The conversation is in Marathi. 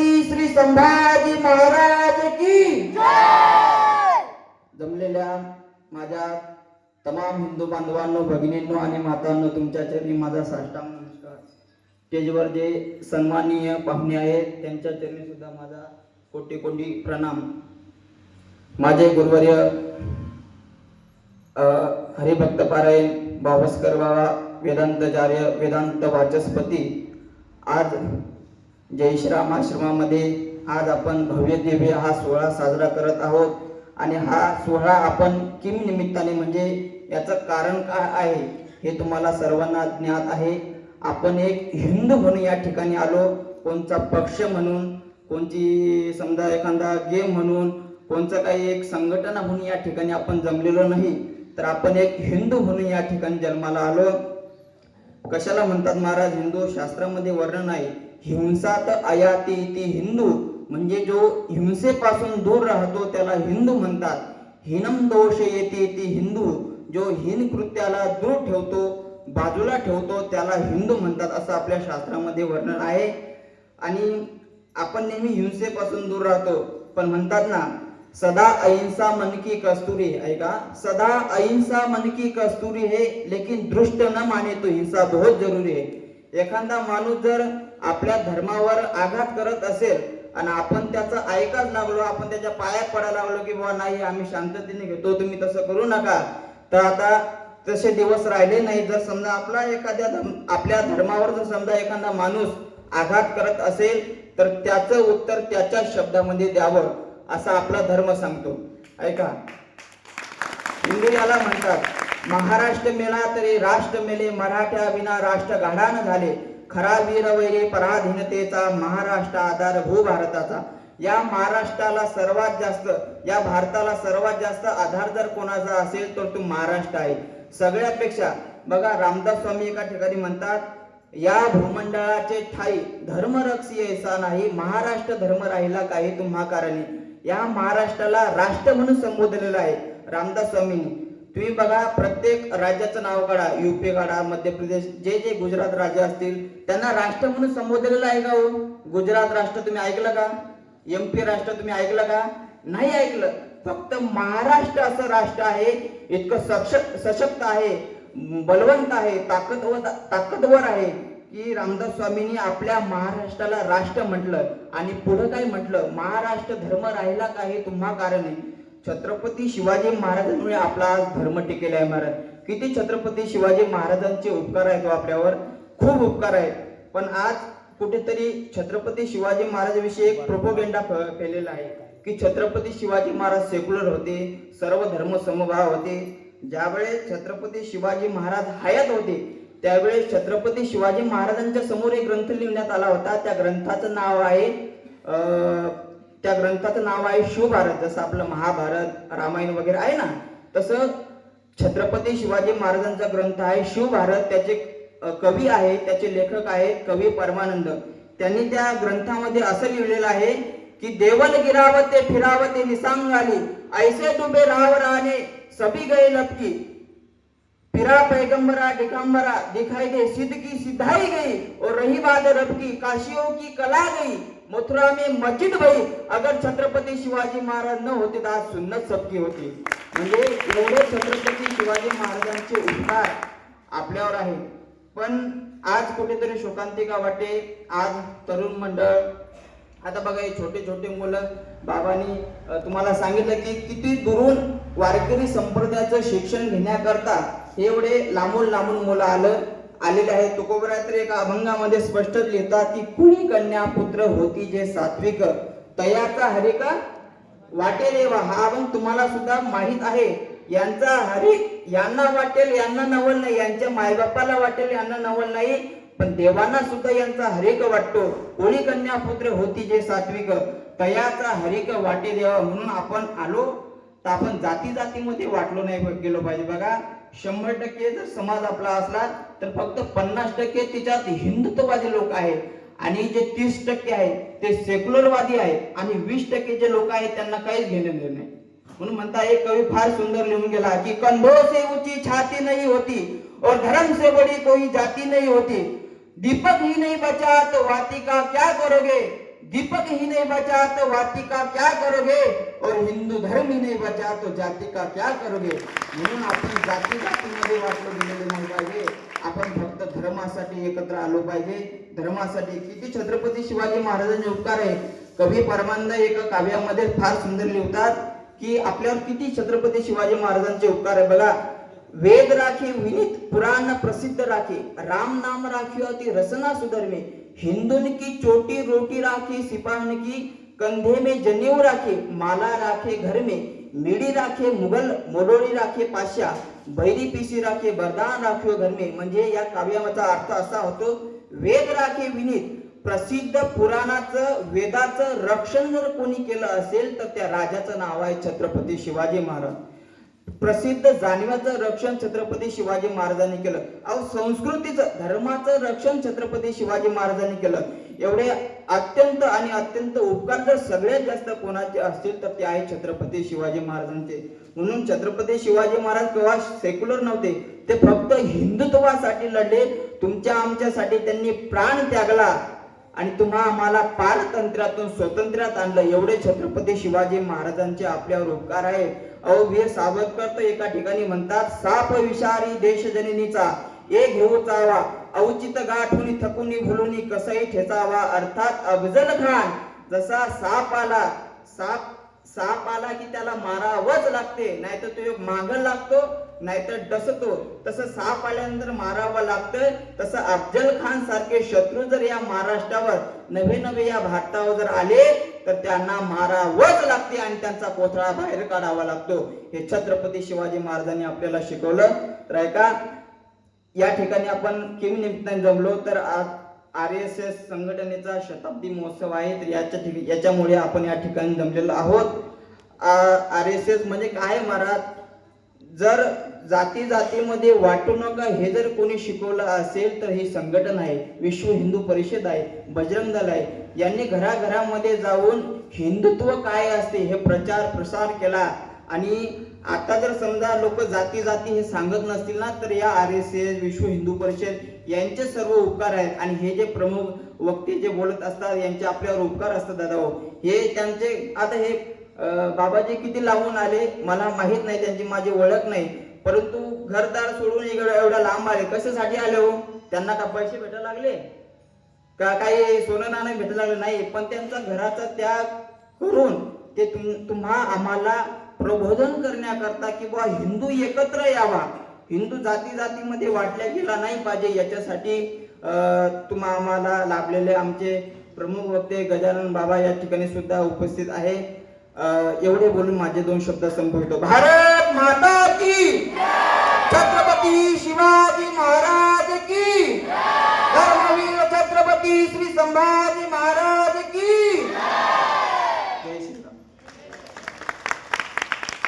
छत्रपती श्री संभाजी महाराज की जमलेल्या माझ्या तमाम हिंदू बांधवांनो, भगिनींनो आणि मातांनो, तुमच्या चरणी माझा साष्टांग नमस्कार. स्टेजवर जे सन्माननीय पाहुणे आहेत त्यांच्या चरणी सुद्धा माझा कोटी कोटी प्रणाम. माझे गुरुवर्य हरिभक्त पारायण बावस्कर बाबा वेदांताचार्य वेदांत वाचस्पती आज जय श्रीराम आश्रमामध्ये आज आपण भव्य दिव्य हा सोहळा साजरा करत आहोत. आणि हा सोहळा आपण किम निमित्ताने म्हणजे याचं कारण काय आहे हे तुम्हाला सर्वांना ज्ञात आहे. आपण एक हिंदू म्हणून या ठिकाणी आलो. कोणचा पक्ष म्हणून, कोणची समजा एखादा गेम म्हणून, कोणचं काही एक संघटना म्हणून या ठिकाणी आपण जमलेलो नाही, तर आपण एक हिंदू म्हणून या ठिकाणी जन्माला आलो. कशाला म्हणतात महाराज हिंदू? शास्त्रामध्ये वर्णन आहे, हिंसात अयाती ती हिंदू, म्हणजे जो हिंसेपासून दूर राहतो त्याला हिंदू म्हणतात. हिनम दोष येते ती हिंदू, जो हिन कृत्याला दूर ठेवतो, बाजूला ठेवतो त्याला हिंदू म्हणतात, असं आपल्या शास्त्रामध्ये वर्णन आहे. आणि आपण नेहमी हिंसेपासून दूर राहतो, पण म्हणतात ना सदा अहिंसा मन की कस्तुरी, ऐका, सदा अहिंसा मन की कस्तुरी है, लेकिन दृष्ट न माने तो हिंसा बहुत जरूरी है. एखादा माणूस जर आपल्या धर्मावर आघात करत असेल आणि आपण त्याचं ऐकाच लागलो, आपण त्याच्या पायात पडायला लागलो की बाबा नाही आम्ही शांततेने घेतो, तुम्ही तसं करू नका, तर आता तसे दिवस राहिले नाही. जर समजा आपल्या धर्मावर जर समजा एखादा माणूस आघात करत असेल तर त्याचं उत्तर त्याच्या शब्दामध्ये द्यावं, असा आपला धर्म सांगतो. ऐका, हिंदू याला म्हणतात महाराष्ट्र मेला तरी राष्ट्र मेले, मराठ्या विना राष्ट्र गाढान झाले, खरा वीर वैरी पराधीनतेचा, महाराष्ट्र आधार भू भारताचा. या महाराष्ट्राला सर्वात जास्त, या भारताला सर्वात जास्त आधार जर कोणाचा असेल तर तो महाराष्ट्र आहे सगळ्यापेक्षा. बघा रामदास स्वामी एका ठिकाणी म्हणतात, या भूमंडळाचे ठाई धर्मरक्षी ऐसा नाही, महाराष्ट्र धर्म राहिला काही तुम्हा कारणी. या महाराष्ट्राला राष्ट्र म्हणून संबोधलेलं आहे रामदास स्वामींनी. तुम्ही बघा प्रत्येक राज्याचं नाव काढा, यूपी काढा, मध्य प्रदेश, जे जे गुजरात राज्य असतील त्यांना राष्ट्र म्हणून संबोधलेलं आहे का हो? गुजरात राष्ट्र तुम्ही ऐकलं का? एमपी राष्ट्र तुम्ही ऐकलं का? नाही ऐकलं. फक्त महाराष्ट्र असं राष्ट्र आहे, इतकं सशक्त आहे, बलवंत आहे, ताकदवर आहे की रामदास स्वामींनी आपल्या महाराष्ट्राला राष्ट्र म्हटलं. आणि पुढे काय म्हटलं? महाराष्ट्र धर्म राहिला काही तुम्हा कारणे. छत्रपती शिवाजी महाराजांमुळे आपला आज धर्म टिकेला आहे महाराज. किती छत्रपती शिवाजी महाराजांचे उपकार आहेत आपल्यावर, खूप उपकार आहेत. पण आज कुठेतरी छत्रपती शिवाजी महाराज विषयी एक प्रोपोगेंडा फैलेला आहे की छत्रपती शिवाजी महाराज सेक्युलर होते, सर्व धर्म समभाव होते. ज्यावेळेस छत्रपती शिवाजी महाराज हयात होते त्यावेळेस छत्रपती शिवाजी महाराजांच्या समोर एक ग्रंथ लिहिण्यात आला होता. त्या ग्रंथाचं नाव आहे शिवभारत. जसं आपलं महाभारत रामायण वगैरे आहे ना, तसं छत्रपती शिवाजी महाराजांचा ग्रंथ आहे शिवभारत. त्याचे कवी आहे, त्याचे लेखक आहेत कवी परमानंद. त्यांनी त्या ग्रंथामध्ये असं लिहिलेलं आहे की देवल गिरावते फिरावते निसंगाली, ऐसे डुबे राव राणे सभी गए लपकी, फिरा पैगंबरा दिगंबरा दिखाई दे सिद्ध की सिद्धाई गई, और रही बात रब की काशियों की कला गई, मथुरा में मस्जिद भई, अगर छत्रपती शिवाजी महाराज न होते तर आज सुन्नत सबकी होती. म्हणजे एवढे छत्रपती शिवाजी महाराजांचे उपकार आपल्यावर आहे. पण आज कुठेतरी शोकांतिका वाटते. आज तरुण मंडळ, आता बघा हे छोटे छोटे मुलं, बाबांनी तुम्हाला सांगितलं की किती दुरून वारकरी संप्रदायाचं शिक्षण घेण्याकरता एवढे लांबून लांबून मुलं आलेले आहेत. तुकोबराय तर एका अभंगामध्ये स्पष्ट लिहितात की कुणी कन्या पुत्र होती जे सात्विक, तयाचा हरिका वाटेल देवा. हा अभंग तुम्हाला सुद्धा माहित आहे. यांचा हरी यांना वाटेल, यांना नवल नाही, यांच्या मायबापाला वाटेल, यांना नवल नाही, पण देवांना सुद्धा यांचा हरिक वाटतो. कोणी कन्या पुत्र होती जे सात्विक, तयाचा हरिक वाटे देवा. म्हणून आपण आलो तर आपण जाती जातीमध्ये वाटलो नाही गेलो पाहिजे. बघा 100% जर समाज आपला असला तर फक्त 50% त्याच्यात हिंदुत्ववादी लोक आहेत आणि जे 30% आहेत ते सेक्युलरवादी आहेत आणि 20% जे लोक आहेत त्यांना काहीच घेणं देणं नाही. म्हणून म्हणता एक कवी फार सुंदर लिहून गेला की कंधों से ऊंची छाती नहीं होती और धर्म से बड़ी कोई जाति नहीं होती, दीपक ही नहीं बचा तो वाती का क्या करोगे, दीपक ही नहीं बचा तो वाती का क्या करोगे, और हिंदू धर्म ही नहीं बचा तो जाती का क्या करोगे. म्हणून आपण जाती जातीमध्ये वाटलं गेलेलं नाही पाहिजे. आपण फक्त धर्मासाठी एकत्र आलो पाहिजे. धर्मासाठी किती छत्रपती शिवाजी महाराजांचे उपकार आहे. कवी परमानंद एका काव्यामध्ये फार सुंदर लिहितात की आपल्यावर किती छत्रपती शिवाजी महाराजांचे उपकार आहे. बघा, वेद राखे विनीत पुराण प्रसिद्ध राखे, राम नाम राखियो अति रसना सुधर्मे, हिंदुन की चोटी रोटी राखे, सिपाहन की कंधे में जनेऊ राखे, माला राखे घर में, मिडी राखे मुगल, मोडोळी राखे पाशा, बैरी पिसी राखे, बरदान राखियो घर में. म्हणजे या काव्याचा अर्थ असा होतो, वेद राखे विनीत, प्रसिद्ध पुराणाचं वेदाचं रक्षण जर कोणी केलं असेल तर त्या राजाचं नाव आहे छत्रपती शिवाजी महाराज. प्रसिद्ध जाणीवाचं रक्षण छत्रपती शिवाजी महाराजांनी केलं. अहो, संस्कृतीचं धर्माचं रक्षण छत्रपती शिवाजी महाराजांनी केलं. एवढे अत्यंत आणि अत्यंत उपकार जर सगळ्यात जास्त कोणाचे असतील तर ते आहे छत्रपती शिवाजी महाराजांचे. म्हणून छत्रपती शिवाजी महाराज केव्हा सेक्युलर नव्हते, ते फक्त हिंदुत्वासाठी लढले. तुमच्या आमच्यासाठी त्यांनी प्राण त्यागला आणि तुम्हा आम्हाला पारतंत्र्यातून स्वातंत्र्यात आणलं. एवढे छत्रपती शिवाजी महाराजांचे आपल्यावर उपकार आहे. अहो, वीर सावरकर तर एका ठिकाणी म्हणतात, साप विषारी देशजननीचा एक घेऊ चावा, अवचित गाठुनी थकुनी भुलुनी कसही ठेचावा. अर्थात अफजल खान जसा साप आला की त्याला मारावंच लागते, नाहीतर तो माग लागतो नाहीतर डसतो. तसं साप आल्यानंतर मारावं लागतं. तसं अफजल खान सारखे शत्रू जर या महाराष्ट्रावर नवे या भारतावर जर आले तर त्यांना मारावंच लागते आणि त्यांचा कोथळा बाहेर काढावा लागतो. हे छत्रपती शिवाजी महाराजांनी आपल्याला शिकवलं. तर ऐका, या ठिकाणी आपण किमी निमित्ताने जमलो तर आज RSS संघटनेचा शताब्दी महोत्सव आहे. तर याच्यामुळे आपण या ठिकाणी जमलेलो आहोत. RSS म्हणजे काय महाराज, जर जाती जातीमध्ये वाटू नका हे जर कोणी शिकवलं असेल तर ही संघटन आहे, विश्व हिंदू परिषद आहे, बजरंग दल आहे. यांनी घराघरामध्ये जाऊन हिंदुत्व काय असते हे प्रचार प्रसार केला. आणि आता जर समजा लोक जाती जाती हे सांगत नसतील ना तर या RSS विश्व हिंदू परिषद यांचे सर्व उपकार आहेत. आणि हे जे प्रमुख वक्ते जे बोलत असतात यांचे आपल्यावर उपकार असतात दादा हो. हे त्यांचे आता हे बाबाजी किती लावून आले मला माहित नाही, त्यांची माझी ओळख नाही, परंतु घरदार सोडून एवढ्या लांब आले. कशासाठी आले हो? त्यांना का पैसे भेटायला लागले का काही सोनं नाणं भेटायला लागले नाही, पण त्यांचा घराचा त्याग करून ते तुम्हा आम्हाला प्रबोधन करण्याकरता की बा हिंदू एकत्र यावा, हिंदू जाती जातीमध्ये वाटल्या गेला नाही पाहिजे, याच्यासाठी तुम्हा आम्हाला लाभलेले आमचे प्रमुख वक्ते गजानन बाबा या ठिकाणी सुद्धा उपस्थित आहे. एवढे बोलून माझे 2 शब्द संपवतो. भारत माता की छत्रपती शिवाजी